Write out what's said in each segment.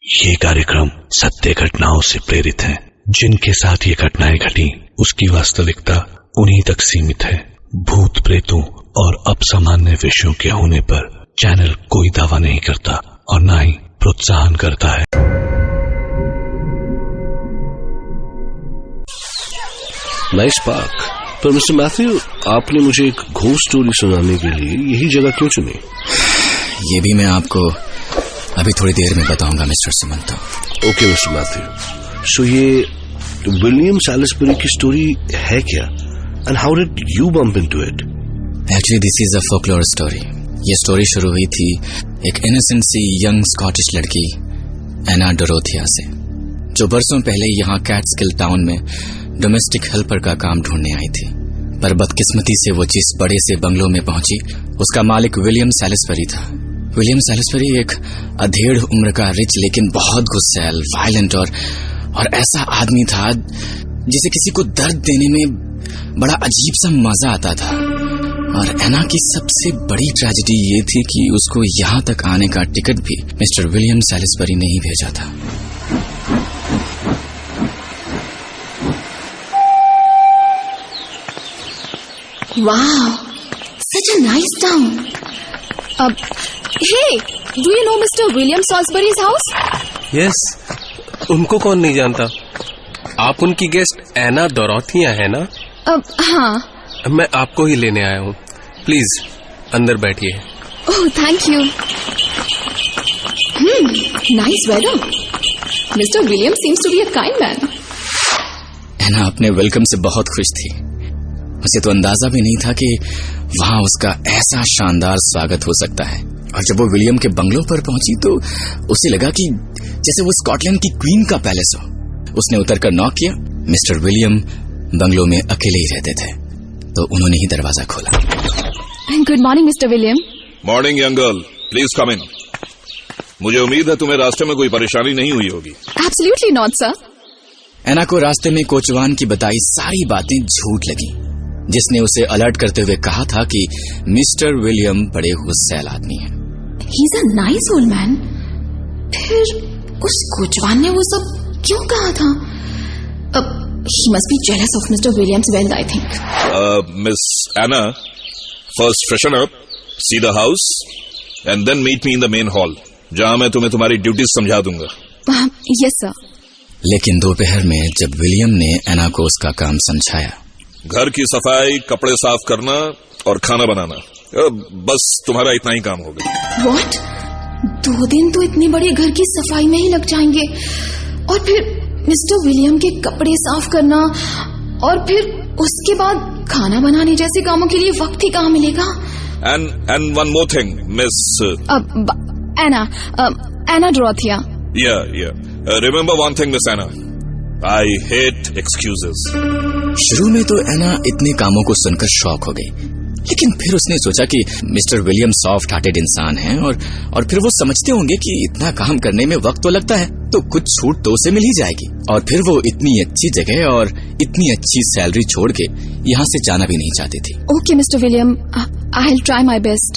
ये कार्यक्रम सत्य घटनाओं से प्रेरित है। जिनके साथ ये घटनाएं घटी उसकी वास्तविकता उन्हीं तक सीमित है। भूत प्रेतों और असामान्य विषयों के होने पर चैनल कोई दावा नहीं करता और न ही प्रोत्साहन करता है। Nice park. पर मिस्टर मैथ्यू, आपने मुझे एक घोस्ट स्टोरी सुनाने के लिए यही जगह क्यों चुनी? ये भी मैं आपको अभी थोड़ी देर में बताऊंगा mister Sumanto. Okay mister Matthew, so ये विलियम सैलिसबरी की स्टोरी है क्या? And how did you bump into it? Actually this is a folklore story. ये स्टोरी शुरू हुई थी एक इनोसेंट सी यंग स्कॉटिश लड़की एना डोरोथिया से, जो बरसों पहले यहाँ कैट्सकिल टाउन में डोमेस्टिक हेल्पर का काम ढूंढने आई थी। पर बदकिस्मती से वो जिस बड़े से बंगलों में पहुंची उसका मालिक विलियम सैलिसबरी था। विलियम सैलिसबरी एक अधेड़ उम्र का रिच लेकिन बहुत गुस्सैल, वायलेंट और ऐसा आदमी था जिसे किसी को दर्द देने में बड़ा अजीब सा मजा आता था। और एना की सबसे बड़ी ट्रेजेडी ये थी कि उसको यहाँ तक आने का टिकट भी मिस्टर विलियम सैलिसबरी ने ही भेजा था। Wow, such a nice town. Hey, do you know Mr. William Salisbury's house? Yes, उनको कौन नहीं जानता। आप उनकी गेस्ट एना डोरोथिया है ना? हाँ। मैं आपको ही लेने आया हूँ। प्लीज अंदर बैठिए। Oh, thank you. Nice weather. Mr. William seems to be a kind man. एना अपने वेलकम से बहुत खुश थी। उसे तो अंदाजा भी नहीं था कि वहां उसका ऐसा शानदार स्वागत हो सकता है। और जब वो विलियम के बंगलों पर पहुंची तो उसे लगा कि जैसे वो स्कॉटलैंड की क्वीन का पैलेस हो। उसने उतरकर नॉक किया। मिस्टर विलियम बंगलों में अकेले ही रहते थे, तो उन्होंने ही दरवाजा खोला। Good morning mister William. Morning young girl, please come in. मुझे उम्मीद है तुम्हें रास्ते में कोई परेशानी नहीं हुई होगी। Absolutely not sir. एना को रास्ते में कोचवान की बताई सारी बातें झूठ लगी, जिसने उसे अलर्ट करते हुए कहा था कि मिस्टर विलियम बड़े गुस्सैल आदमी हैं। He is a nice old man. फिर उस कोचवान ने वो सब क्यों कहा था? He must be jealous of mister Williams wealth, I think. Miss Anna, first freshen up, see the house and then meet me in the main hall, जहां मैं तुम्हें तुम्हारी ड्यूटीज समझा दूंगा। Yes sir. लेकिन दोपहर में जब विलियम ने एना को उसका काम समझाया, घर की सफाई, कपड़े साफ करना और खाना बनाना, बस तुम्हारा इतना ही काम होगा। What? 2 दिन तो इतनी बड़ी घर की सफाई में ही लग जाएंगे, और फिर मिस्टर विलियम के कपड़े साफ करना, और फिर उसके बाद खाना बनाने जैसे कामों के लिए वक्त ही कहाँ मिलेगा? And one more thing, Miss Anna Dorothea. Yeah. Remember one thing, Miss Anna. I hate excuses. शुरू में तो एना इतने कामों को सुनकर शॉक हो गई, लेकिन फिर उसने सोचा कि मिस्टर विलियम सॉफ्ट हार्टेड इंसान हैं और फिर वो समझते होंगे कि इतना काम करने में वक्त तो लगता है, तो कुछ छूट तो उसे मिल ही जाएगी। और फिर वो इतनी अच्छी जगह और इतनी अच्छी सैलरी छोड़ के यहाँ से जाना भी नहीं चाहती थी। Okay mister William, I will try my best.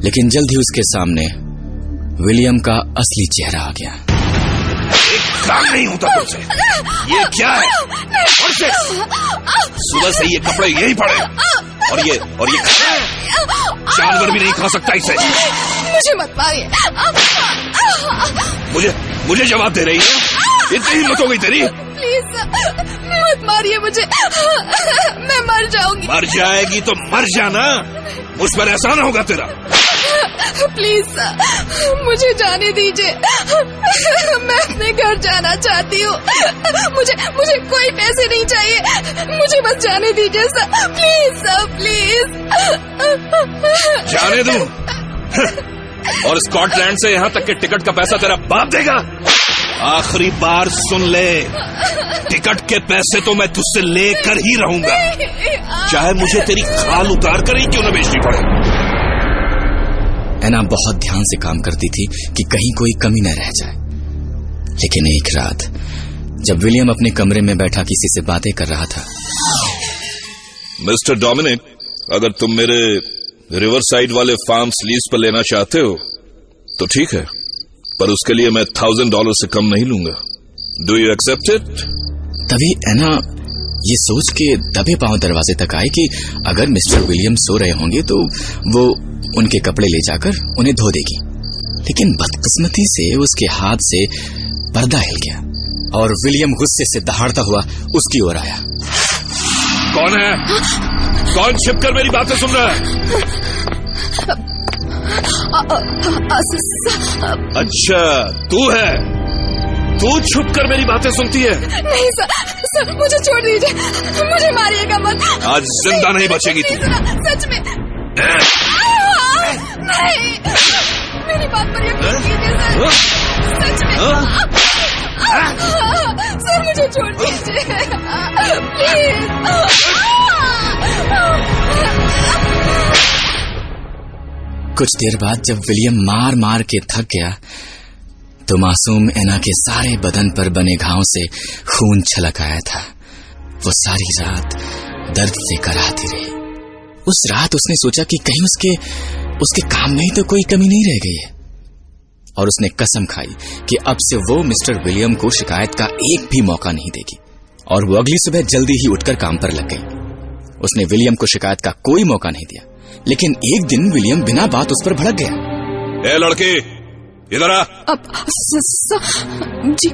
लेकिन जल्द ही उसके सामने विलियम का असली चेहरा आ गया। काम नहीं होता तुमसे। ये क्या है? सुबह से ये कपड़े यही पड़े और ये जानवर भी नहीं खा सकता इसे। मुझे मत मारिए। मुझे जवाब दे रही है? इतनी हिम्मत हो गई तेरी? प्लीज मत मारिए मुझे, मैं मर जाऊंगी। मर जाएगी तो मर जाना, मुझ पर एहसान होगा तेरा। प्लीज सर, मुझे जाने दीजिए। मैं अपने घर जाना चाहती हूँ। मुझे कोई पैसे नहीं चाहिए, मुझे बस जाने दीजिए सर। Please sir, please. जाने दूं? और स्कॉटलैंड से यहाँ तक के टिकट का पैसा तेरा बाप देगा? आखिरी बार सुन ले, टिकट के पैसे तो मैं तुझसे लेकर ही रहूंगा, चाहे मुझे तेरी खाल उतार कर ही क्यों न बेचनी पड़े। एना बहुत ध्यान से काम करती थी कि कहीं कोई कमी न रह जाए। लेकिन एक रात जब विलियम अपने कमरे में बैठा किसी से बातें कर रहा था। मिस्टर डोमिनिक, अगर तुम मेरे रिवर साइड वाले फार्म्स लीज पर लेना चाहते हो तो ठीक है, पर उसके लिए मैं $1000 से कम नहीं लूंगा। Do you accept it? तभी एना ये सोच के दबे पांव दरवाजे तक आए कि अगर मिस्टर विलियम सो रहे होंगे तो वो उनके कपड़े ले जाकर उन्हें धो देगी। लेकिन बदकिस्मती से उसके हाथ से पर्दा हिल गया और विलियम गुस्से से दहाड़ता हुआ उसकी ओर आया। कौन है? कौन छिपकर मेरी बातें सुन रहा है? अच्छा, तू है? तू छुपकर मेरी बातें सुनती है? नहीं सर, मुझे छोड़ दीजिए, मुझे मारिएगा मत। आज जिंदा नहीं बचेगी तू। सच में नहीं, मेरी बात पर यकीन कीजिए सर, सच में। सर मुझे छोड़ दीजिए प्लीज। कुछ देर बाद जब विलियम मार मार के थक गया तो मासूम एना के सारे बदन पर बने घावों से खून छलक आया था। वो सारी रात दर्द से कराहती रही। उस रात उसने सोचा कि कहीं उसके काम में ही तो कोई कमी नहीं रह गई है, और उसने कसम खाई कि अब से वो मिस्टर विलियम को शिकायत का एक भी मौका नहीं देगी। और वो अगली सुबह जल्दी ही उठकर काम पर लग गई। उसने विलियम को शिकायत का कोई मौका नहीं दिया, लेकिन एक दिन विलियम बिना बात उस पर भड़क गया। ए लड़की, इधर आ। जी।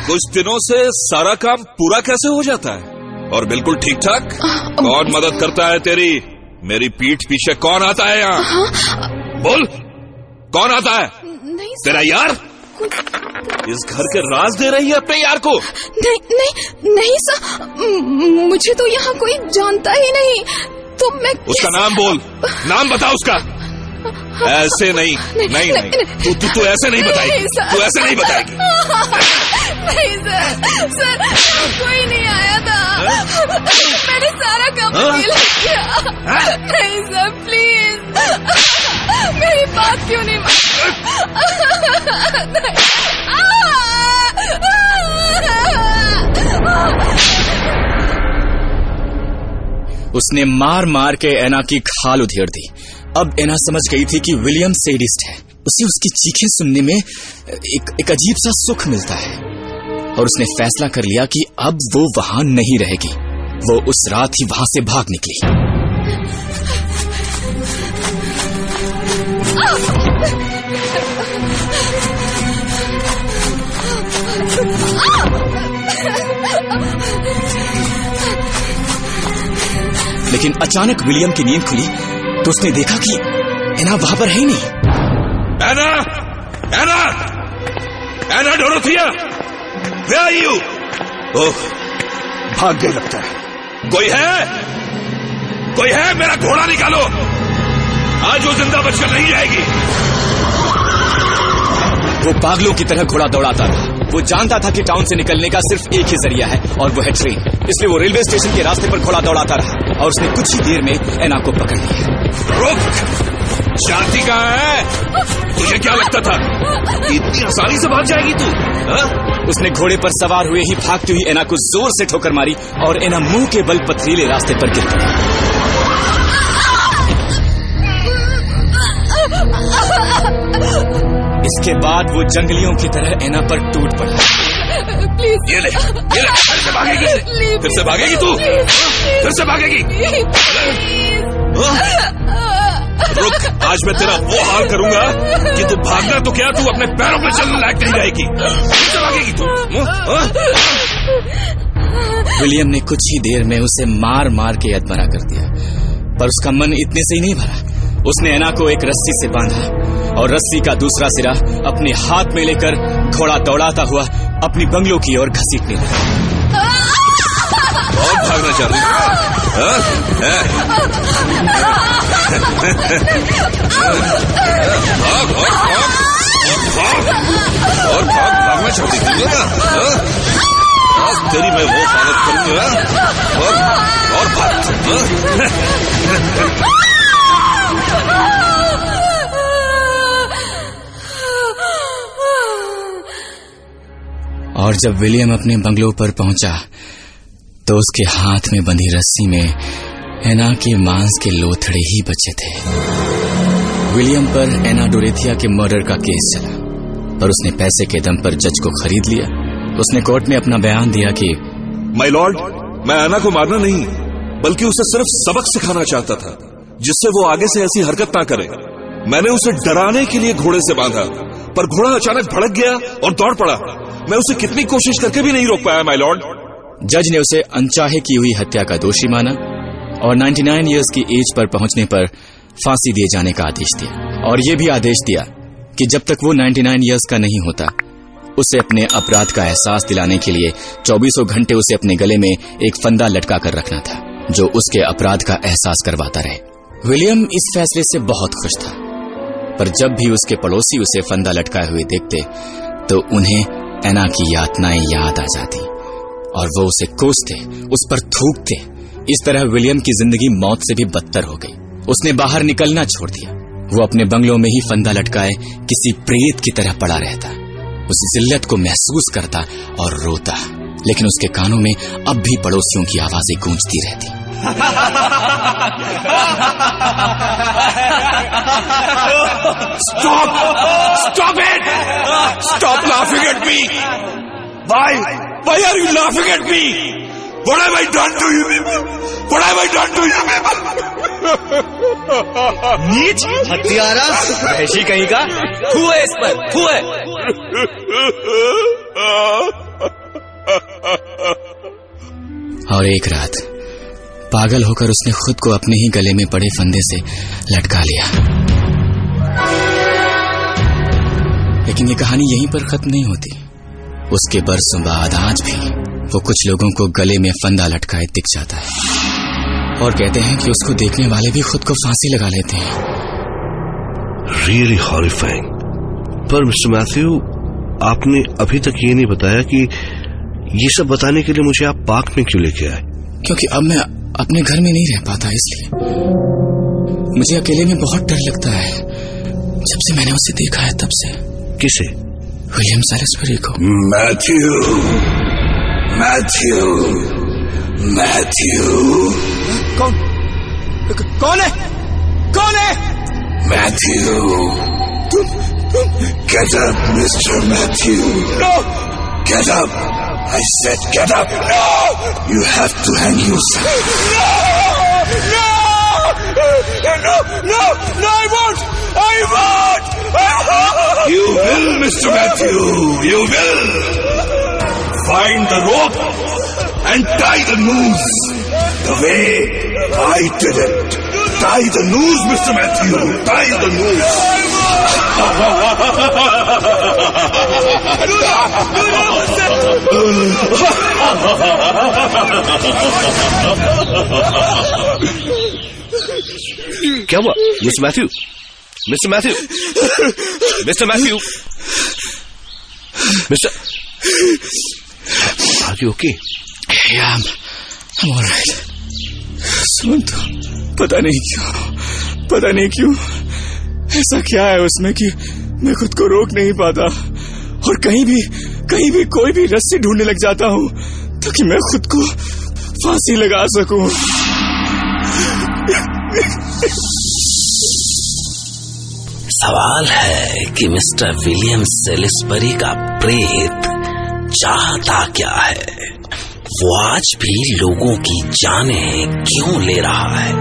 कुछ दिनों से सारा काम पूरा कैसे हो जाता है और बिल्कुल ठीक ठाक? कौन मदद करता है तेरी? मेरी पीठ पीछे कौन आता है यहाँ? बोल, कौन आता है? नहीं तेरा यार? इस घर के राज दे रही है अपने यार को? नहीं सर, मुझे तो यहाँ कोई जानता ही नहीं, तो मैं उसका नाम बोल, नाम बता उसका। ऐसे नहीं, नहीं तू ऐसे नहीं बताएगी, तू ऐसे नहीं बताएगी। नहीं सर, कोई नहीं आया था, मैंने सारा काम अकेले किया। नहीं सर प्लीज, मेरी बात क्यों नहीं उसने मार मार के एना की खाल उधेड़ दी। अब एना समझ गई थी कि विलियम सैडिस्ट है। उसे उसकी चीखें सुनने में एक अजीब सा सुख मिलता है, और उसने फैसला कर लिया कि अब वो वहां नहीं रहेगी। वो उस रात ही वहां से भाग निकली। लेकिन अचानक विलियम की नींद खुली तो उसने देखा कि एना वहां पर है ही नहीं। एना, एना, एना डोरोथिया, where are you? ओह, भाग गई लगता है। कोई है? कोई है? मेरा घोड़ा निकालो, आज वो जिंदा बचकर नहीं जाएगी। वो पागलों की तरह घोड़ा दौड़ाता रहा। वो जानता था कि टाउन से निकलने का सिर्फ एक ही जरिया है, और वो है ट्रेन। इसलिए वो रेलवे स्टेशन के रास्ते पर घोड़ा दौड़ाता रहा, और उसने कुछ ही देर में एना को पकड़ लिया। रुक, जाती कहाँ है? तुझे क्या लगता था इतनी आसानी से भाग जाएगी तू? उसने घोड़े पर सवार हुए ही भागती हुई एना को जोर से ठोकर मारी, और एना मुंह के बल पथरीले रास्ते पर गिर गई। इसके बाद वो जंगलियों की तरह एना पर टूट पड़ा। ये ले, फिर से भागेगी, फिर से भागेगी तू, फिर से भागेगी। रुक, आज मैं तेरा वो हाल करूंगा कि तू भागना तो क्या, तू अपने पैरों पे चलने लायक नहीं रहेगी। फिर से भागेगी तू। विलियम ने कुछ ही देर में उसे मार मार के अधमरा कर दिया, पर उसका मन इतने से ही नहीं भरा। उसने एना को एक रस्सी से बांधा और रस्सी का दूसरा सिरा अपने हाथ में लेकर घोड़ा दौड़ाता हुआ अपनी बंगलों की ओर घसीटने लगा। और भागना चाह रही है? और भागना चाहती थी ना? आज तेरी मैं वो हालत करूंगा, और भाग। और जब विलियम अपने बंगलों पर पहुंचा तो उसके हाथ में बंधी रस्सी में एना के मांस के लोथड़े ही बचे थे। विलियम पर एना डोरेथिया के मर्डर का केस चला, पर उसने पैसे के दम पर जज को खरीद लिया। उसने कोर्ट में अपना बयान दिया कि माय लॉर्ड, मैं ऐना को मारना नहीं बल्कि उसे सिर्फ सबक सिखाना चाहता था, जिससे वो आगे से ऐसी हरकत ना करे। मैंने उसे डराने के लिए घोड़े से बांधा, पर घोड़ा अचानक भड़क गया और दौड़ पड़ा। मैं उसे कितनी कोशिश करके भी नहीं रोक पाया माय लॉर्ड। जज ने उसे अनचाहे की हुई हत्या का दोषी माना और 99 इयर्स की एज पर पहुंचने पर फांसी दिए जाने का आदेश दिया, और यह भी आदेश दिया कि जब तक वो 99 इयर्स का नहीं होता, उसे अपने अपराध का एहसास दिलाने के लिए 24 घंटे उसे अपने गले में एक फंदा लटका कर रखना था, जो उसके अपराध का एहसास करवाता रहे। विलियम इस फैसले से बहुत खुश था, पर जब भी उसके पड़ोसी उसे फंदा लटकाए हुए देखते तो उन्हें ऐना की यातनाएं याद आ जाती और वो उसे कोसते, उस पर थूकते। इस तरह विलियम की जिंदगी मौत से भी बदतर हो गई। उसने बाहर निकलना छोड़ दिया। वो अपने बंगलों में ही फंदा लटकाए किसी प्रेत की तरह पड़ा रहता, उस जिल्लत को महसूस करता और रोता, लेकिन उसके कानों में अब भी पड़ोसियों की आवाजें गूंजती रहती। Stop! Stop it! Stop laughing at me! Why? Why are you laughing at me? What have I done to you people? What have I done to you people? नीच, हत्यारा, वहशी कहीं का, थू है इस पर, थू है। और एक रात पागल होकर उसने खुद को अपने ही गले में पड़े फंदे से लटका लिया। लेकिन ये कहानी यहीं पर खत्म नहीं होती। उसके बरसों बाद आज भी वो कुछ लोगों को गले में फंदा लटकाए दिख जाता है और कहते हैं कि उसको देखने वाले भी खुद को फांसी लगा लेते हैं। Really horrifying. पर मिस्टर मैथ्यू, आपने अभी तक ये नहीं बताया कि ये सब बताने के लिए मुझे आप पार्क में क्यों लेके आए? क्योंकि अब मैं अपने घर में नहीं रह पाता, इसलिए मुझे अकेले में बहुत डर लगता है। जब से मैंने उसे देखा है तब से। किसे? विलियम सैलिसबरी को। Matthew, Matthew, Matthew. कौन है? कौन है? Matthew, get up, Mr. Matthew. No! Get up. I said get up. No! You have to hang yourself. No! No! No! No! No! I won't! I won't! I won't! You will, Mr. Matthew. You will. Find the rope and tie the noose. The way I did it. Tie the noose, Mr. Matthew. Tie the noose. क्या हुआ mister Matthew? Mister Matthew, mister Matthew, mister, are you okay? I'm all right. सुन, तो पता नहीं क्यों ऐसा क्या है उसमें कि मैं खुद को रोक नहीं पाता और कहीं भी कोई भी रस्सी ढूंढने लग जाता हूँ ताकि मैं खुद को फांसी लगा सकूं। सवाल है कि मिस्टर विलियम सैलिसबरी का प्रेत चाहता क्या है? वो आज भी लोगों की जानें क्यों ले रहा है?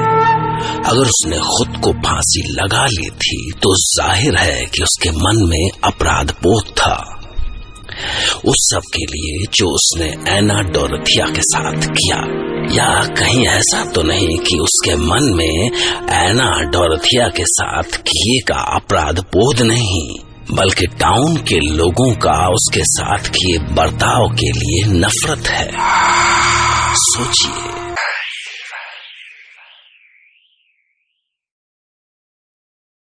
अगर उसने खुद को फांसी लगा ली थी तो जाहिर है कि उसके मन में अपराध बोध था, उस सब के लिए जो उसने ऐना डोरोथिया के साथ किया। या कहीं ऐसा तो नहीं कि उसके मन में ऐना डोरोथिया के साथ किए का अपराध बोध नहीं, बल्कि टाउन के लोगों का उसके साथ किए बर्ताव के लिए नफरत है। सोचिए,